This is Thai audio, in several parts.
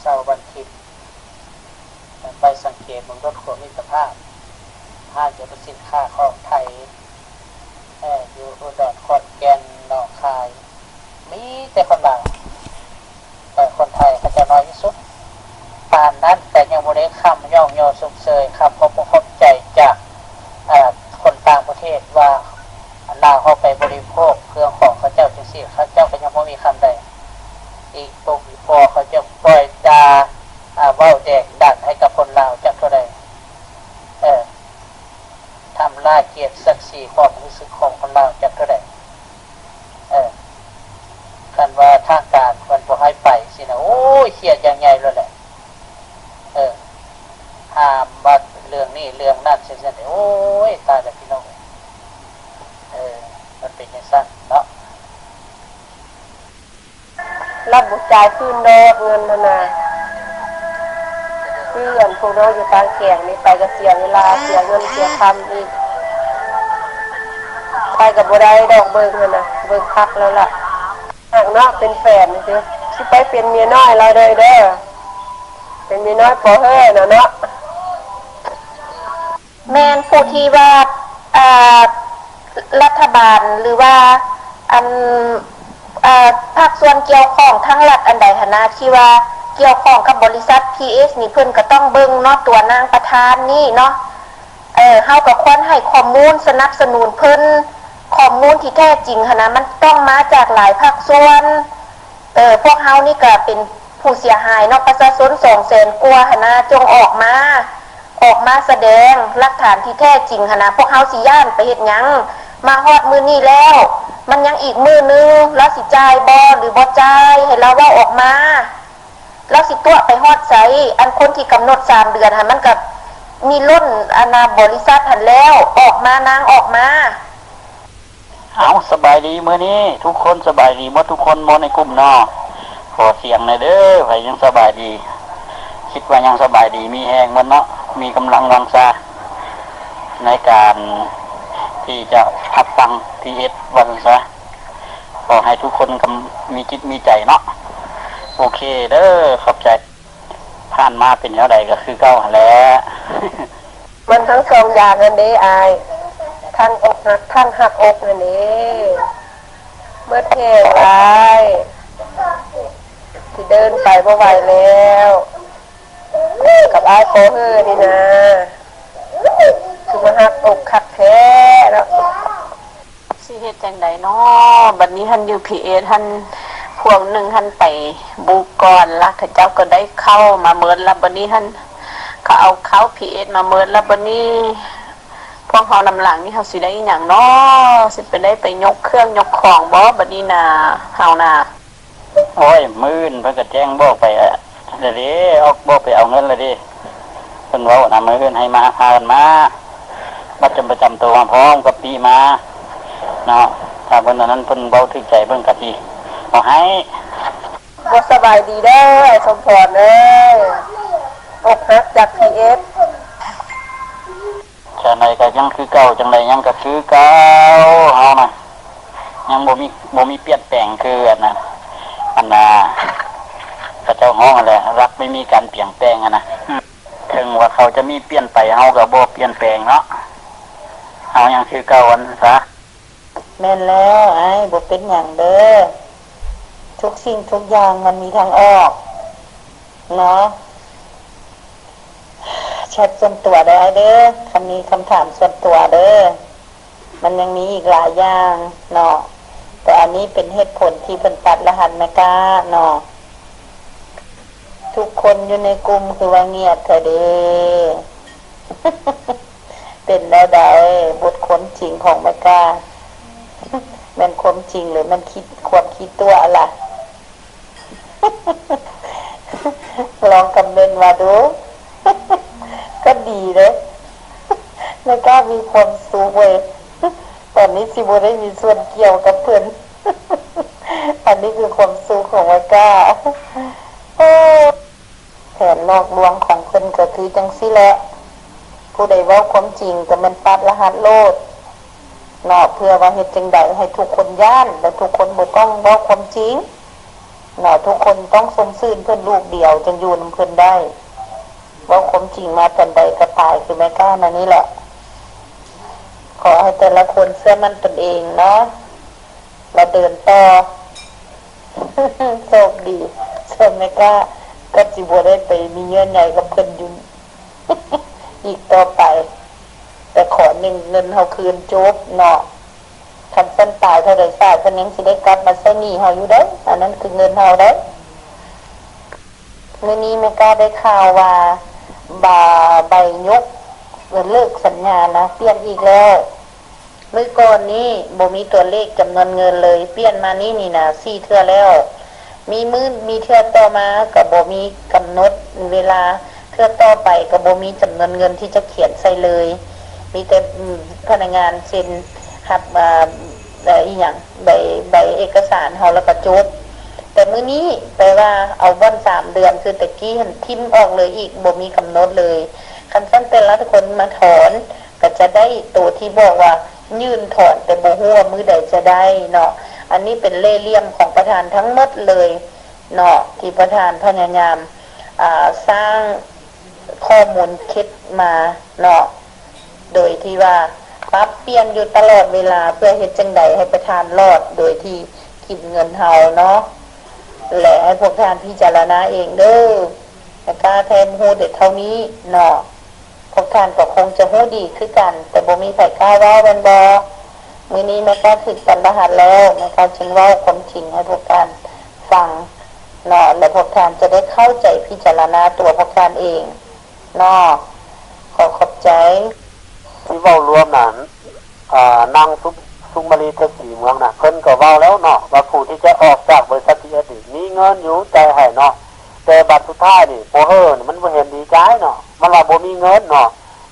เสาร์วันอาทิตย์ไปสังเกตมันรถขนมิตรภาพห้างจะเป็นสินค้าของไทยอยู่อุดรขอนแก่นหนองคายมีแต่คนลาวแต่คนไทยเขาจะน้อยที่สุดปานนั้นแต่ยังบ่ได้คำย่องย่อสุกเสยคำพบใจจากคนต่างประเทศว่าลาวเข้าไปบริโภคเครื่องของเขาเจ้าจังซี่เขาเจ้าก็ยังบ่มีคำใดอีกตรงอีกพอเขาจะปล่อยตาเว้าแดกดันให้กับคนลาวจักเท่าใดทำลายเกียรติศักดิ์ศรีความรู้สึกของคนลาวจักเท่าใดกันว่าทางการมันบ่ให้ไปสินะโอ้ยเครียดอย่างใหญ่เลยแหละห้ามว่าเรื่องนี้เรื่องนั้นเช่นๆโอ้ยตายแล้วพี่น้องมันเป็นจังซั่นเนาะรับบุจ่ายคืนดอกเงินนั่นน่ะที่อันพวกน้องอยู่ต่างแข่งนี่ไปก็เสียเวลาเสียเงินเสียคำอีกไปกับบ่ได้ดอกเบิ่งนั่นน่ะเบิ่งพักแล้วล่ะหากเนาะเป็นแฟนนี่สิไปเป็นเมียน้อยเราเลยเด้อเป็นเมียน้อยพอเฮ้อน่ะเนาะแม่นผู้ที่ว่ารัฐบาลหรือว่าอันภาคส่วนเกี่ยวข้องทั้งรัฐอันใดหนนะที่ว่าเกี่ยวข้องกับบริษัท PS นี่เพิ่นก็ต้องเบิ่งเนาะตัวนางประธานนี่เนาะเฮาก็ควรให้ข้อมูลสนับสนุนเพิ่นข้อมูลที่แท้จริงหนนะมันต้องมาจากหลายภาคส่วนพวกเฮานี่ก็เป็นผู้เสียหายเนาะประชาชน200,000กว่าหนนะจงออกมาแสดงหลักฐานที่แท้จริงหนนะพวกเฮาสิย้านไปเฮ็ดหยังมาฮอดมื้อนี้แล้วมันยังอีกมื้อนึงแล้วสิจ่ายบ่หรือบ่จ่ายให้เราเว้าออกมาแล้วสิตัวไปฮอดไสอันคนที่กำหนด3เดือนหั่นมันก็มีล้นบริษัทหั่นแล้วออกมานางออกมาเอาสบายดีมื้อนี้ทุกคนสบายดีบ่ทุกคนบ่ในกลุ่มเนาะขอเสียงหน่อยเด้อไผยังสบายดีคิดว่ายังสบายดีมีแฮงมันเนาะมีกำลังวังชาในการที่จะรับฟัง PS วันซะขอให้ทุกคนมีจิตมีใจเนาะโอเคเด้อขอบใจผ่านมาเป็นแนวใดก็คือเก่าแล้วมันทั้งสองอย่างนั่นเด้อายทั้งอกหักทั้งหักอกนั่นเด้เมื่อเทศไปที่เดินไปบ่ไหวแล้วกับอายโปเฮอนี่นะคือมาหักอกคักแท้แล้วสิเฮ็ดจังได๋เนาะบัดนี้ท่านอยู่ PS ท่านพวกนึงท่านไปบุกก่อนล่ะเขาเจ้าก็ได้เข้ามาเมิดแล้วบัดนี้ท่านเขาเอาเข้า PS มาเมิดแล้วบัดนี้พวกเฮานำหลังนี่เฮาสิได้อีหยังเนาะสิไปได้ไปยกเครื่องยกของบ่บัดนี้น่ะเฮาน่ะโอ้ยมื้นเพิ่นก็แจ้งบอกไปเดี๋ยวนี้ออกบอกไปเอาเงินเลยดิเพิ่นเว้านำมื้นให้มาพากันมาบัตรประจำตัวมาพร้อมกับปีมาเนาะถ้าเพิ่นนั้นเพิ่นเว้าถึกใจเบิ่งก็สิเอาให้บ่สบายดีเด้อสมพรเอ้ยอกหักจาก PS จังไดก็ยังคือเก่าจังไดยังก็คือเก่าเฮานะยังบ่มีเปลี่ยนแปลงคืออันน่ะพระเจ้าฮ้องแหละรักไม่มีการเปลี่ยนแปลงนะถึงว่าเขาจะมีเปลี่ยนไปเฮาก็บ่เปลี่ยนแปลงเนาะเฮายังคือเก่าอันซะแม่นแล้วไอ้บ่เป็นหยังเด้อทุกสิ่งทุกอย่างมันมีทางออกเนาะแชทส่วนตัวได้เด้อคำนี้คำถามส่วนตัวเด้อมันยังมีอีกหลายอย่างเนาะแต่อันนี้เป็นเหตุผลที่เพิ่นตัดรหัสแม่กาเนาะทุกคนอยู่ในกลุ่มคือว่าเงียบเถอะเด้เป็นแล้วได้บทคนจริงของแม่กามันความจริงหรือมันคิดความคิดตัวอะไรลองคอมเมนต์มาดูก็ดีเลยแม่กามีความสุขเว้ยตอนนี้สิบ่ได้มีส่วนเกี่ยวกับเพิ่นอันนี้คือความสุขของแม่กาแผนหลอกลวงของเพิ่นก็คือจังซี่แหละผู้ใดเว้าความจริงก็มันปัดรหัสโลดเนาะเพื่อว่าเฮ็ดจังได๋ให้ทุกคนย่านและทุกคนบ่ต้องเว้าความจริง เนาะทุกคนต้องสมซื่นเพิ่นลูกเดียวจึงอยู่นำเพิ่นได้ว่าความจริงมาตอนใดก็ตายคือแม่ก้านั่นนี่แหละขอให้แต่ละคนเชื่อมั่นตนเองเนาะเราเดินต่อ โชคดีเชื่อแม่ก้าก็สิบ่ได้ไปมีเงื่อนใหญ่กับเพิ่นอยู่ อีกต่อไปแต่ขอเงินเฮาคืนจบเนาะคันเส้นตายเท่าใดซาเพิ่นยังสิได้กลับมาใช้หนี้เฮาอยู่เด้ออันนั้นคือเงินเฮาเด้อมื้อนี้แม่ก้าได้ข่าวว่าใบยกเลิกสัญญานะเปลี่ยนอีกแล้วเมื่อก่อนนี้บ่มีตัวเลขจำนวนเงินเลยเปลี่ยนมานี่นะ4เทื่อแล้วมีเทื่อต่อมาก็บ่มีกำหนดเวลาเทื่อต่อไปก็บ่มีจำนวนเงินที่จะเขียนใส่เลยมีแต่พนักงานเซ็นรับอีหยังใบเอกสารเฮาแล้วก็จบแต่มื้อนี้แปลว่าเอาวัน3เดือนคือตะกี้หันทิ่มออกเลยอีกบ่มีกำหนดเลยคันซั่นแต่ละคนมาถอนก็จะได้ตัวที่บอกว่ายื่นถอนแต่บ่ฮู้ว่ามื้อใดจะได้เนาะอันนี้เป็นเล่ห์เหลี่ยมของประธานทั้งหมดเลยเนาะที่ประธานพยายามสร้างข้อมูลคิดมาเนาะโดยที่ว่าปรับเปลี่ยนอยู่ตลอดเวลาเพื่อเฮ็ดจังใดให้ประธานรอดโดยที่คิดเงินเฮาเนาะและให้พวกท่านพิจารณาเองเด้อแต่กล้าแทนฮู้เด็ดเท่านี้เนาะพวกท่านก็คงจะฮู้ดีคือกันแต่บ่มีไผกล้าเว้าแม่นบ่มื้อนี้แม่ก็ถึกกันรหัสแล้วแม่ก็จึงเว้าความจริงให้พวกท่านฟังเนาะและพวกท่านจะได้เข้าใจพิจารณาตัวพวกท่านเองเนาะขอบใจที่เว้ารวมนั้นนางสุมาลีเทพศรีเมืองน่ะเพิ่นก็เว้าแล้วเนาะว่าผู้ที่จะออกจากบริษัทที่นี่มีเงินอยู่แต่ให้เนาะแต่บัดสุดท้ายนี่โปเฮอร์มันบ่เห็นดีใจเนาะมันว่าบ่มีเงินเนาะ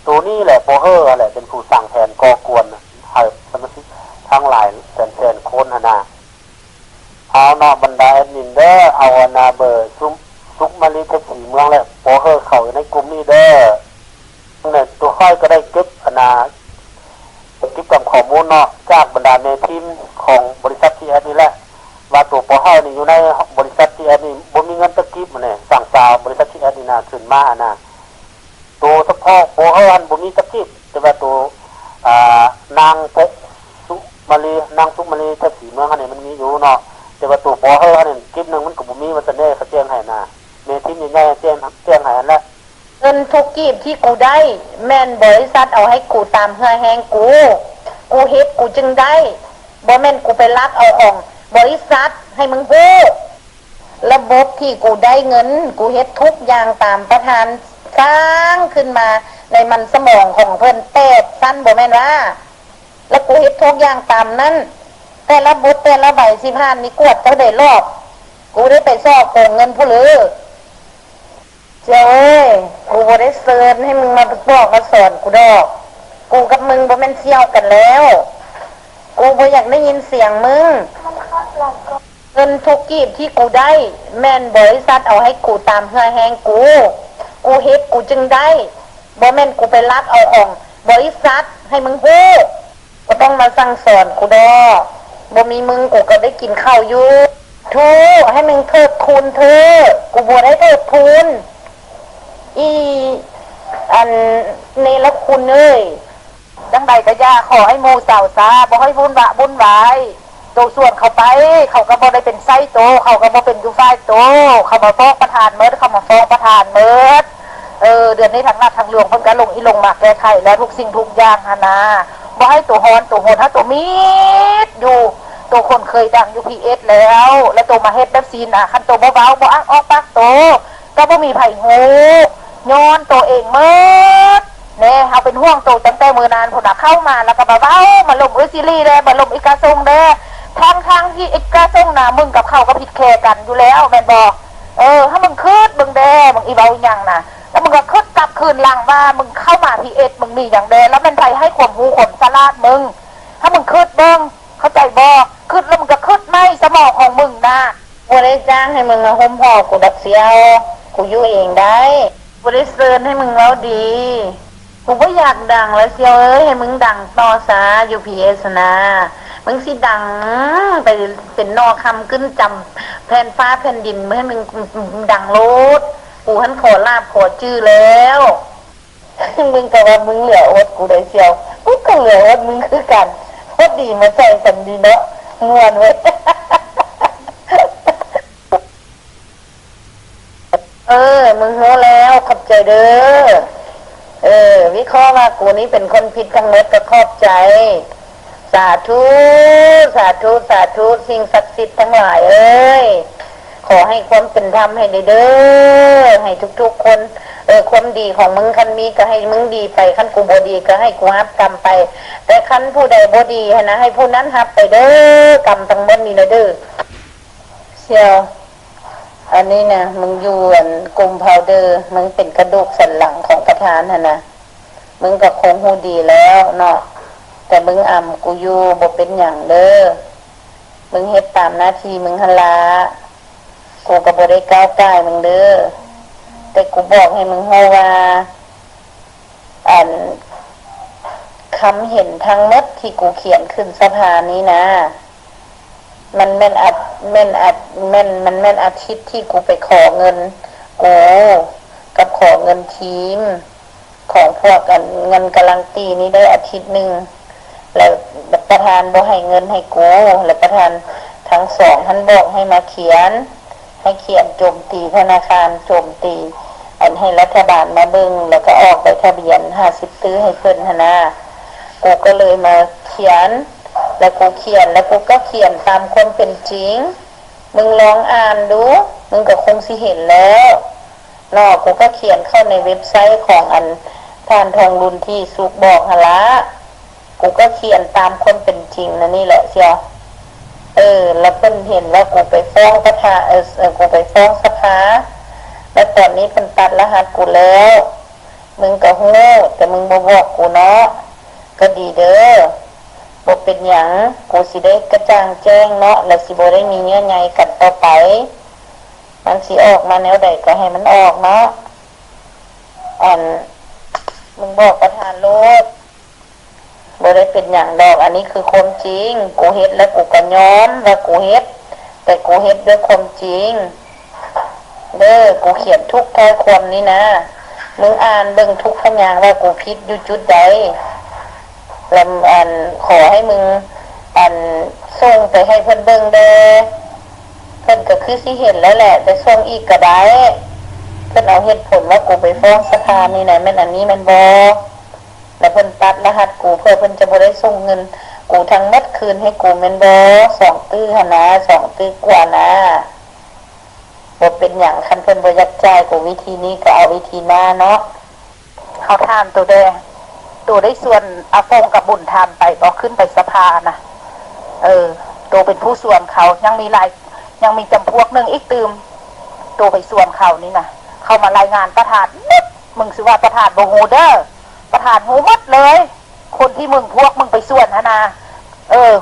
ตัวนี้แหละโปเฮอร์แหละเป็นผู้สั่งแผนก่อกวนให้สมาชิกทั้งหลายแสนๆคนหั่นน่ะเอาเนาะบรรดาแอดมินเด้อเอานาเบอร์สุมาลีเทพศรีเมืองแล้วโปเฮอร์เข้าในกลุ่มนี้เด้อเนี่ยตัวค่อยก็ได้เก็บเก็บกับข้อมูลเนาะจากบรรดาในทีมของบริษัทที่แอดนี่แหละว่าตัวปอเฮานี่อยู่ในบริษัทที่แอดนี่บ่มีเงินตะกี้มื้อนี่สั่งสาวบริษัทที่แอดนี่น่ะขึ้นมาน่ะตัวเฉพาะปอเฮาอันบ่มีตะกี้แต่ว่าตัวนางสุมาลีเทพศรีเมืองอันนี้มันมีอยู่เนาะแต่ว่าตัวปอเฮาอันนี้คลิปนึงมันก็บ่มีว่าซั่นเด้เขาแจ้งให้น่ะในทีมใหญ่ๆแจ้งให้อันละเงินทุกกีบที่กูได้แม่นบริษัทเอาให้กูตามเหือแหงกูเฮ็ดกูจึงได้บ่แม่นกูไปลักเอาของบริษัทให้มึงฮู้ระบบที่กูได้เงินกูเฮ็ดทุกอย่างตามประธานสร้างขึ้นมาในมันสมองของเพิ่น8สั้นบ่แม่นว่าแล้วกูเฮ็ดทุกอย่างตามนั้นแต่ละบุตรแต่ละใบสิผ่านนี่กวดเท่าใดรอบกูได้ไปสอบโกงเงินผู้ลือเจ้ยกูบ่ได้เซิร์นให้มึงมาบอกมาสอนกูดอกกูกับมึงบ่แม่นเสี่ยวกันแล้วกูบ่อยากได้ยินเสียงมึงเงินทุกกีบที่กูได้แม่นบริษัทเอาให้กูตามเหือแหงกูเฮ็ดกูจึงได้บ่แม่นกูไปลักเอาของบริษัทให้มึงฮู้ก็ต้องมาสั่งสอนกูดอกบ่มีมึงกูก็ได้กินข้าวอยู่ทูให้มึงเทิดทูนเธอกูบ่ได้เทิดทูนอันเนรคุณเอ้ยจังใดก็ย่าขอให้หมู่สาวซาบ่ให้บุญวายโตส่วนเขาไปเขาก็บ่ได้เป็นไส้โตเขาก็บ่เป็นอยู่ฝ่ายโตเขามาฟ้องประธานเมิดเขามาฟ้องประธานเมิดเดือนนี้ทางราชทางหลวงเพิ่นก็ลงมาแก้ไขแล้วทุกสิ่งทุกอย่างหั่นน่ะบ่ให้ตัวฮอนตัวโหดถ้าตัวมีดอยู่ตัวคนเคยดังอยู่ PS แล้วตัวมาเฮ็ดแบบซีนน่ะคันตัวบ่เว้าบ่อักออกปากโตก็บ่มีไผฮู้ย้อนตัวเองเมิดแน่เฮาเป็นห่วงตัวตั้งแต่มื้อนานพุ่นน่ะเข้ามาแล้วก็มาเว้ามาลมซีรีส์เด้มาลมอีกาทรงเด้ทั้งที่อีกาทรงน่ะมึงกับเขาก็ผิดแค่กันอยู่แล้วแม่นบ่ถ้ามึงคิดมึงแด้มึงอีเว้าอีหยังน่ะแล้วมึงก็คิดกลับคืนหลังว่ามึงเข้ามา PS มึงมีหยังแด้แล้วมันไผให้ความรู้ความฉลาดมึงถ้ามึงคิดเบิ่งเข้าใจบ่คิดแล้วมึงก็คิดในสมองของมึงน่ะบ่ได้จ้างให้มึงมาห่มห่อกูดักเสียวกูอยู่เองได้บ่ได้เซิร์นให้มึงแล้วดีกูบ่อยากดังแล้วเสียวเอ้ยให้มึงดังต่อซะอยู่ PS นะ มึงสิดังไปเป็นนอคำขึ้นจำแผ่นฟ้าแผ่นดินให้มึงดังโลดกูหันขอลาบขอจื้อแล้วมึงก็ว่ามึงเหลืออดกูได้เชียวมึงก็เหลืออดมึงคือกันพอดีมาใส่สันดีเนาะงวนเว้ยมึงรู้แล้วขอบใจเด้อวิเคราะห์ว่ากูนี้เป็นคนผิดทั้งหมดก็ขอบใจสาธุสาธุสาธุสิ่งศักดิ์สิทธิ์ทั้งหลายเอ้ยขอให้ความเป็นธรรมให้เด้อให้ทุกๆคนความดีของมึงคันมีก็ให้มึงดีไปคันกูบ่ดีก็ให้กูรับกรรมไปแต่คันผู้ใดบ่ดีนะให้ผู้นั้นรับไปเด้อกรรมทั้งหมดนี่นะเด้อเชียวอันนี้นะมึงอยู่กลุ่มพาวเดอร์มึงเป็นกระดูกสันหลังของประธานนะมึงก็คงหูดีแล้วเนาะแต่มึงกูอยู่บ่เป็นอย่างเด้อมึงเฮ็ดตามหน้าที่มึงหละกูก็บ่ได้ก้าวก่ายมึงเด้อแต่กูบอกให้มึงฮู้ว่าคำเห็นทั้งหมดที่กูเขียนขึ้นสภานี้นะมันแม่นอาทิตย์ที่กูไปขอเงินกูกับขอเงินทีมของพวกกันเงินกำลังตีนี้ได้อาทิตย์หนึ่งแล้วประธานบอกให้เงินให้กูแล้วประธานทั้งสองท่านบอกให้มาเขียนโจมตีธนาคารโจมตีให้รัฐบาลมาเบิ่งแล้วก็ออกไปทะเบียน50ตื้อให้เพิ่นหนะกูก็เลยมาเขียนแล้วกูเขียนแล้วกูก็เขียนตามความเป็นจริงมึงลองอ่านดูมึงก็คงสิเห็นแล้วเนาะกูก็เขียนเข้าในเว็บไซต์ของท่านทองรุนที่สุกบอกหละกูก็เขียนตามความเป็นจริงนะนี่แหละเชียวแล้วเพิ่นเห็นว่ากูไปฟ้องประธานกูไปฟ้องสภาแล้วตอนนี้เพิ่นตัดรหัสกูแล้วมึงก็ฮู้แต่มึงบ่บอกกูเนาะก็ดีเด้อบ่เป็นหยังกูสิได้กระจ่างแจ้งเนาะแล้วสิบ่ได้มีเงื่อนไขกันต่อไปมันสิออกมาแนวใดก็ให้มันออกเนาะมึงบอกประธานโลดบ่ได้เป็นหยังดอกอันนี้คือความจริงกูเฮ็ดแล้วกูก็ยอมว่ากูเฮ็ดแต่กูเฮ็ดด้วยความจริงเด้อกูเขียนทุกข้อความนี้นะมึงอ่านเบิ่งทุกพยางค์ว่ากูผิดอยู่จุดใดแล้วขอให้มึงส่งไปให้เพิ่นเบิ่งเด้อเพิ่นก็คือสิเห็นแล้วแหละแต่ส่งอีกก็ได้เพิ่นเอาเหตุผลว่ากูไปฟ้องสภานี่นะแม่นอันนี้มันบ่แล้วเพิ่นตัดรหัสกูเพื่อเพิ่นจะบ่ได้ส่งเงินกูทั้งหมดคืนให้กูแม่นบ่2ตื้อหั่นนะ2ตื้อกว่านะบ่เป็นหยังคันเพิ่นบ่อยากจ่ายกูวิธีนี้ก็เอาวิธีหน้าเนาะเฮาถามตัวได้ส่วนอาฟงกับบุญธรรมไปก็ขึ้นไปสภานะตัวเป็นผู้ส่วนเขายังมีจำพวกนึงอีกตืมตัวไปส่วนเขานี่นะเข้ามารายงานประธานมึงสิว่าประธานบ่ฮู้เด้อประธานหูหมดเลยคนที่มึงพวกมึงไปส่วนนะ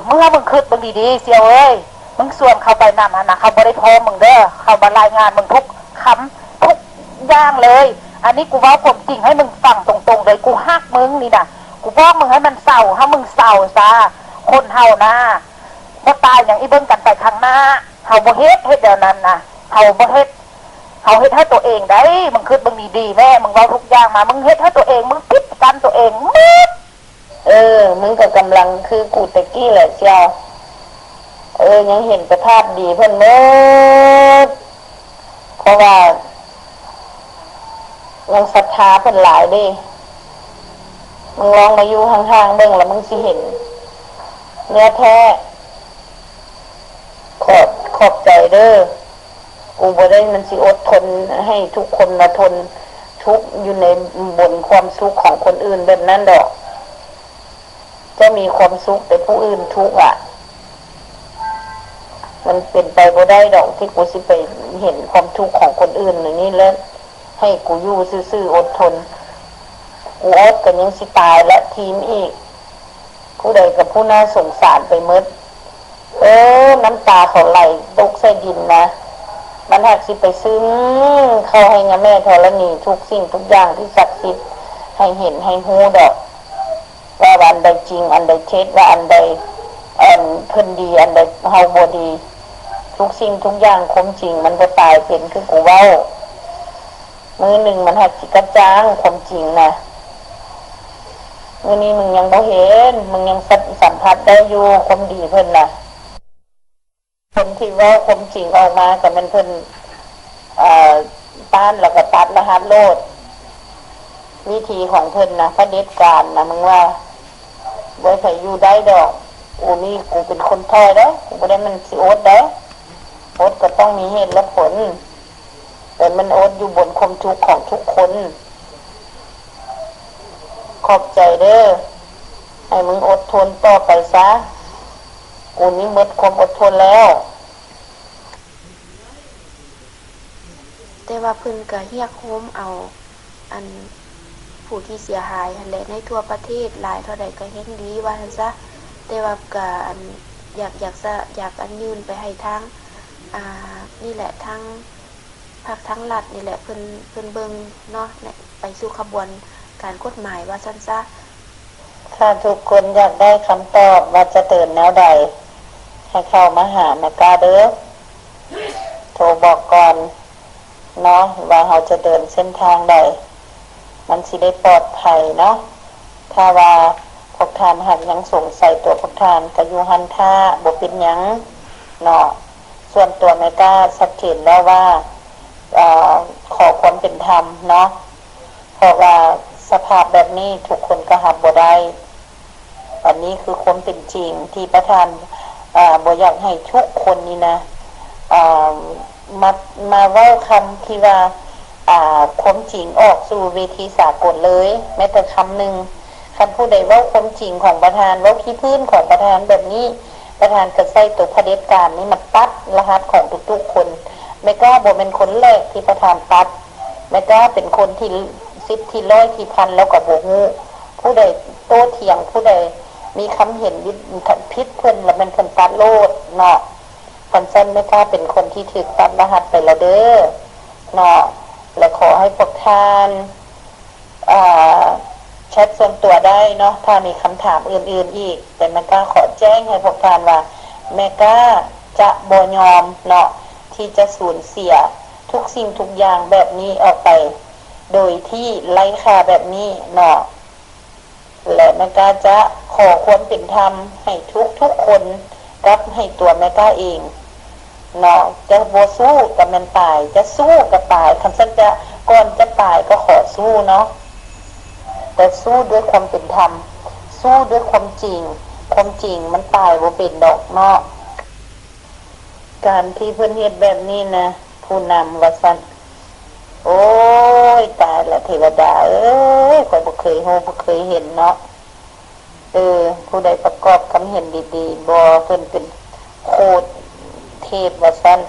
เมื่อมึงคิดมึงดีๆเสียวเอ้ยมึงส่วนเขาไปนำนะเขาบ่ได้พอมึงเด้อเขามารายงานมึงทุกคำทุกอย่างเลยอันนี้กูว่าผมจริงให้มึงฟังตรงๆเลยกูฮักมึงนี่นะกูบอกมึงให้มันเศร้าให้มึงเศร้าซะคนเฮานะบ่ตายอย่างอีเบิ่งกันไปข้างหน้าเฮาบ่เฮ็ดเดี๋ยวนั้นนะเฮาบ่เฮ็ดให้ตัวเองได้มึงคิดมึงดีๆแม่มึงเว้าทุกอย่างมามึงเฮ็ดให้ตัวเองมึงปิดกันตัวเองมึงก็กำลังคือกูตะกี้แหละเชียวยังเห็นสภาพดีเพิ่นหมดเพราะว่ายังศรัทธาเพิ่นหลายดิมึงลองมาอยู่ห่างๆเบิ่งแล้วมึงสิเห็นเนื้อแท้ขอบใจเด้อกูบ่ได้มันสิอดทนให้ทุกคนมาทนทุกข์อยู่ในบนความสุขของคนอื่นแบบนั้นดอกจะมีความสุขแต่ผู้อื่นทุกข์มันเป็นไปบ่ได้ดอกที่กูสิไปเห็นความทุกข์ของคนอื่นอย่างนี้แล้วให้กูอยู่ซื่อๆอดทนกูอดกันยังสิตายและทีมอีกผู้ใดกับผู้น่าสงสารไปหมดน้ำตาเขาไหลตกใส่ดินนะมันหักสิไปซึ้งเข้าให้งาแม่ธรณีทุกสิ่งทุกอย่างที่ศักดิ์สิทธิ์ให้เห็นให้ฮู้ดอกว่าอันใดจริงอันใดเท็จว่าอันใด เพิ่นดีอันใดเฮาบ่ดีทุกสิ่งทุกอย่างความจริงมันบ่ตายเป็นคือกูเว้ามื้อหนึ่งมันหักสิกระจ่างความจริงนะมื้อนี้มึงยังบ่เห็นมึงยังสัมผัสได้อยู่ความดีเพิ่นน่ะคนที่เว้าความจริงออกมาก็มันเพิ่นต้านแล้วก็ตัดรหัสโลดวิธีของเพิ่นนะเผด็จการนะมึงว่าบ่ให้อยู่ได้ดอกนี่กูเป็นคนถอยเด้อกูบ่ได้มันสิอดเด้ออดก็ต้องมีเหตุและผลแต่มันอดอยู่บนความทุกข์ของทุกคนขอบใจเด้อให้มึงอดทนต่อไปซะกูนี่หมดความอดทนแล้วแต่ว่าเพิ่นก็เรียกโฮมเอาอันผู้ที่เสียหายหั่นแหละในทั่วประเทศหลายเท่าใดก็เฮ็ดดีว่าซั่นซะแต่ว่าก็อันอยากอันยื่นไปให้ทางนี่แหละทางภาคทั้งรัฐนี่แหละเพิ่นเบิ่งเนาะไปสู่ขบวนการกฎหมายว่าซั่นซะถ้าทุกคนอยากได้คำตอบว่าจะเดินแนวใดให้เข้ามาหาแม่กาเด้อโทรบอกก่อนเนาะว่าเราจะเดินเส้นทางใดมันสิได้ปลอดภัยเนาะถ้าว่าพวกทานหักยังสงสัยตัวพวกทานก็อยู่หันท่าบ่เป็นหยังเนาะส่วนตัวแม่กาชัดเจนแล้วว่าขอความเป็นธรรมเนาะเพราะว่าสภาพแบบนี้ทุกคนก็หับบ่ได้อันนี้คือความเป็นจริงที่ประธานบ่อยากให้ทุกคนนี่นะมาเว้าคำที่ว่าความจริงออกสู่เวทีสากลเลยแม้แต่คำหนึ่งคำผู้ใดเว้าความจริงของประธานเว้าขี้พื้นของประธานแบบนี้ประธานก็ใส่ตัวเผด็จการนี่มันตัดรหัสของทุกๆคนแม่กล้าบ่เป็นคนแรกที่ประธานตัดแม่กล้าเป็นคนที่10ที่100ที่พันแล้วก็บ่ฮู้ผู้ใดโต้เถียงผู้ใดมีคำเห็นผิดเพิ่นแล้วมันเพิ่นตัดโลดเนาะคันซั่นแม่กล้าเป็นคนที่ถูกตัดรหัสไปแล้วเด้อเนาะและขอให้พวกท่านแชทส่วนตัวได้เนาะถ้ามีคำถามอื่นๆอีกแต่แม่กล้าขอแจ้งให้พวกท่านว่าแม่กล้าจะบ่ยอมเนาะที่จะสูญเสียทุกสิ่งทุกอย่างแบบนี้ออกไปโดยที่ไร้ค่าแบบนี้เนาะและแม่กล้าจะขอความเป็นธรรมให้ทุกคนกับให้ตัวแม่กล้าเองเนาะจะบ่สู้กับมันตายจะสู้กับตายคันซั่นจะก่อนจะตายก็ขอสู้เนาะแต่สู้ด้วยความเป็นธรรมสู้ด้วยความจริงความจริงมันตายบ่เป็นดอกเนาะการที่เพิ่นเฮ็ดแบบนี้นะผู้นำว่าซั่นโอ้ยตายละเทวดาเอ้ยข้อยบ่เคยฮู้บ่เคยเห็นเนาะผู้ใดประกอบคำเห็นดีๆบ่เพิ่นเป็นโคตรเทพว่าซั่น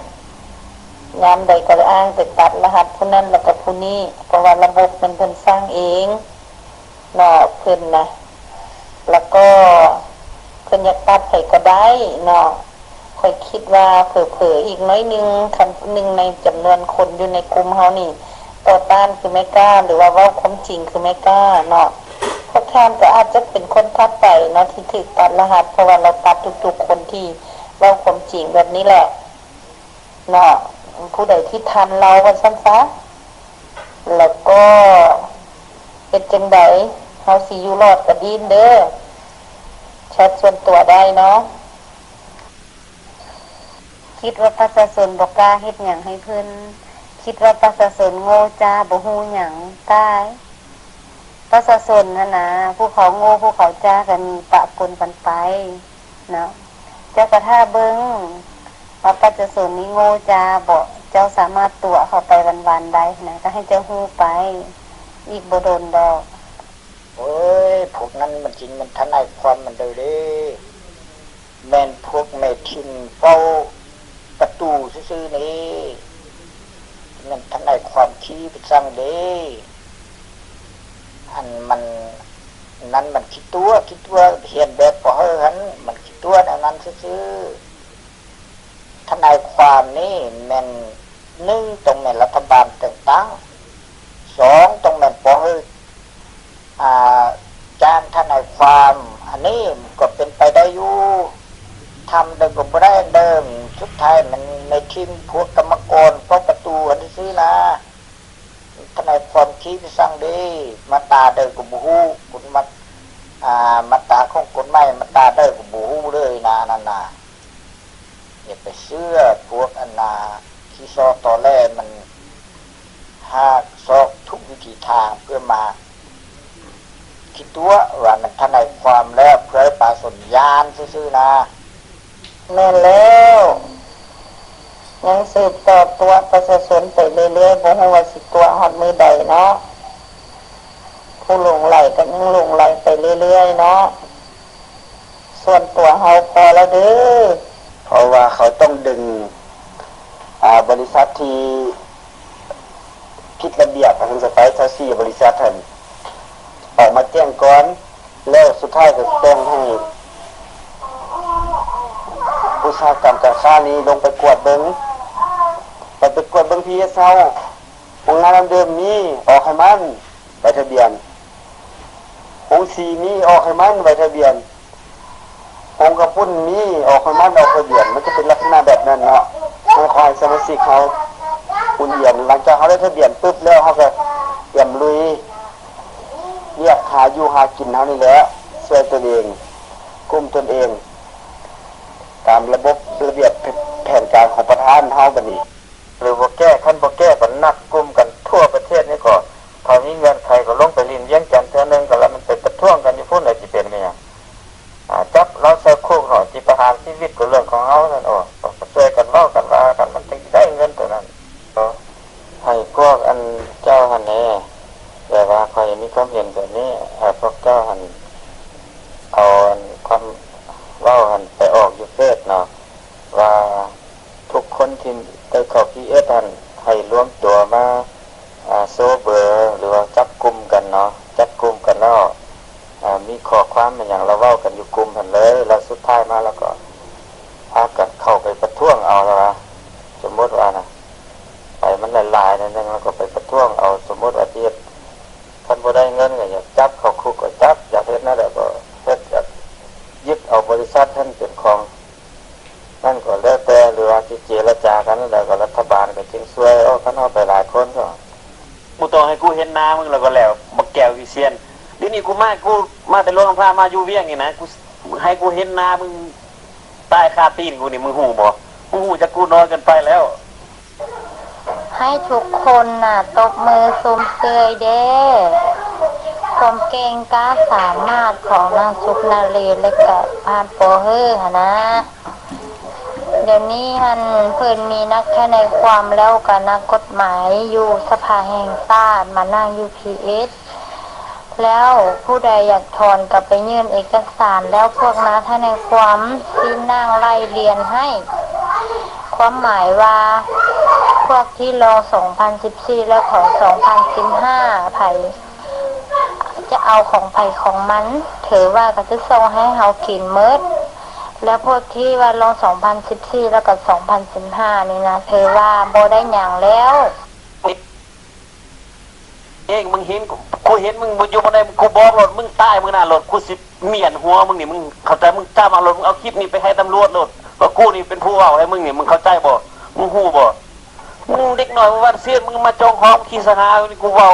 ยามใดก็อ้างไปตัดรหัสผู้นั้นแล้วก็ผู้นี้เพราะว่าระบบมันเพิ่นสร้างเองเนาะเพิ่นนะแล้วก็เพิ่นอยากตัดไผก็ได้เนาะค่อยคิดว่าเผลอๆอีกน้อยนึงคันนึงในจำนวนคนอยู่ในกลุ่มเฮานี่ต่อต้านคือไม่กล้าหรือว่าเว้าความจริงคือไม่กล้าเนาะพวกท่านก็อาจจะเป็นคนทัดไปเนาะที่ถูกตัดรหัสเพราะว่าเราตัดทุกๆคนที่เว้าความจริงแบบนี้แหละเนาะผู้ใดที่ทันเราว่าซั่นซะแล้วก็เป็นจังได๋เฮาสิอยู่รอดก็ดีเด้อแชทส่วนตัวได้เนาะคิดว่าประชาชนบ่กล้าเฮ็ดหยังให้เพิ่นคิดว่าประชาชนโง่จ้าบ่ฮู้หยังตายประชาชนนั่นนะผู้เขาโง่ผู้เขาจ้ากันปะปนกันไปเนาะเจ้าก็ท่าเบิ่งว่าประชาชนนี้โง่จ้าบ่เจ้าสามารถตัวเข้าไปวันๆได้นะก็ให้เจ้าฮู้ไปอีกบ่โดนดอกโอ้ยพวกนั้นมันจริงมันทนายความมันเด้อเด้แม่นพวกแม่ทินเฝ้าประตูซื่อๆนี่มันทนายความขี้ไปสั่งเด้อันมันนั้นมันคิดตัวเห็นแบบพอเฮาหันมันคิดตัวอันนั้นซื่อๆทนายความนี่แม่น1ต้องแม่นรัฐบาลแต่งตั้ง2ต้องแม่นพอเฮาจ้างทนายความอันนี้ก็เป็นไปได้อยู่ มันก็บ่ได้เดิมสุดท้ายมันในทีมพวกกรรมกรพวกประตูอันนี้ซื้อนะทนายความคิดสั่งดีมาตาเดินกับบูฮูคุณมาตาของคนใหม่มาตาเดินกับบูฮูเลยนะนั่นน่ะอย่าไปเชื่อพวกอันนาที่ซอตอแรกมันหากซอกทุกวิธีทางเพื่อมาคิดตัวว่ามันทนายความแล้วเพื่อปาสนญาณซื่อๆนะแม่นแล้วยังสืบต่อตัวประชาชนไปเรื่อยๆบ่ฮู้ว่าสิตัวฮอดมือใดเนาะผู้หลงไหลก็ยังหลงไหลไปเรื่อยๆเนาะส่วนตัวเฮาพอแล้วเด้อเพราะว่าเขาต้องดึงบริษัทที่คิดระเบียบทางสไปซ์ทัซี่บริษัทท่านออกมาแจ้งก่อนแล้วสุดท้ายก็ต้องให้อุตสาหกรรมการค้านี้ลงไปกวดเบิ้งไปกวดเบิ้งพีเอสเฮาโรงงานเดิมมีออกให้มันใบทะเบียนองค์สีมีออกให้มันใบทะเบียนองค์กระพุ่นมีออกให้มันออกทะเบียนมันจะเป็นลักษณะแบบนั้นเนาะให้คอยสมาชิกเขาอุ่นเอี่ยมหลังจากเขาได้ทะเบียนปุ๊บแล้วเขาก็เตรียมลุยเรียกหาอยู่หากินเขานี่แหละช่วยตัวเองกุมตนเองตามระบบระเบียบแผนการของประธานเฮาบัดนี้หรือบ่แก้ขั้นบ่แก้ก็นักกลุ่มกันทั่วประเทศนี่ก็พอมีเงินใครก็ลงไปลินเยี่ยงจันทร์เทื่อนึงก็แล้วมันเป็นประท้วงกันอยู่พุ่นน่ะสิเป็นแม่จับเราใส่คุกหน่อยสิประหารชีวิตก็เรื่องของเฮานั่นก็ช่วยกันเว้ากันว่ากันมันถึงได้เงินตัวนั้นให้พวกอันเจ้าหั่นแน่แต่ว่าใครมีความเห็นแบบนี้พวกเจ้าหั่นเอาความเว้าหั่นไปออกอยู่เฟซเนาะว่าทุกคนที่ได้เข้า PS ท่านให้รวมตัวมาโซเบอร์หรือว่าจับกลุ่มกันเนาะจับกลุ่มกันแล้วมีข้อความอย่างเราเว้ากันอยู่กลุ่มกันเลยแล้วสุดท้ายมาแล้วก็พากันเข้าไปประท้วงเอาแล้วสมมติว่านะไปมันหลายๆนั่นนึงแล้วก็ไปประท้วงเอาสมมติว่าที่ท่านบ่ได้เงินก็อยากจับเข้าคุกก็จับอยากเฮ็ดนั่นแหละก็เฮ็ดอยากยึดเอาบริษัทท่านเป็นของนั่นก็แล้วแต่หรือว่าที่เจรจากันแล้วก็รัฐบาลก็จึงช่วยคันเอาไปหลายคนก็กูต้องให้กูเห็นหน้ามึงแล้วก็แล้วบักแก้วอีเซียนเดี๋ยวนี้กูมาแต่โรงพยาบาลมาอยู่เวียงนี่นะกูให้กูเห็นหน้ามึงใต้คาตีนกูนี่มึงหูบ่มึงหูจะกูนอนกันไปแล้วให้ทุกคนน่ะตบมือซุมเซยเด้ความเก่งกล้าสามารถของนางสุนารีและก็พานโปเฮอร์นะเดี๋ยวนี้ฮันเพิ่นมีนักแค่ในความแล้วกับนักกฎหมายอยู่สภาแห่งชาติมานั่ง UPS แล้วผู้ใดอยากถอนกลับไปยื่นเอกสารแล้วพวกนักแค่ในความที่นั่งไล่เรียนให้ความหมายว่าพวกที่รอ2014และของ2015ไผจะเอาของไผของมันถือว่าก็จะส่งให้เฮากินเมิดแล้วพวกที่ว่าลง2014แล้วก็2015นี่นะถือว่าบ่ได้หยังแล้วเองมึงเห็นกูเห็นมึงอยู่บนใดกูบอกรถมึงตายมึงน่ะรถกูสิเมียนหัวมึงนี่มึงเข้าใจมึงจ้ามารถมึงเอาคลิปนี้ไปให้ตำรวจรถว่ากูนี่เป็นผู้เว้าให้มึงนี่มึงเข้าใจบ่มึงฮู้บ่มึงเด็กน้อยมึงวันเสียมึงมาจองห้องขี้สนากูเว้า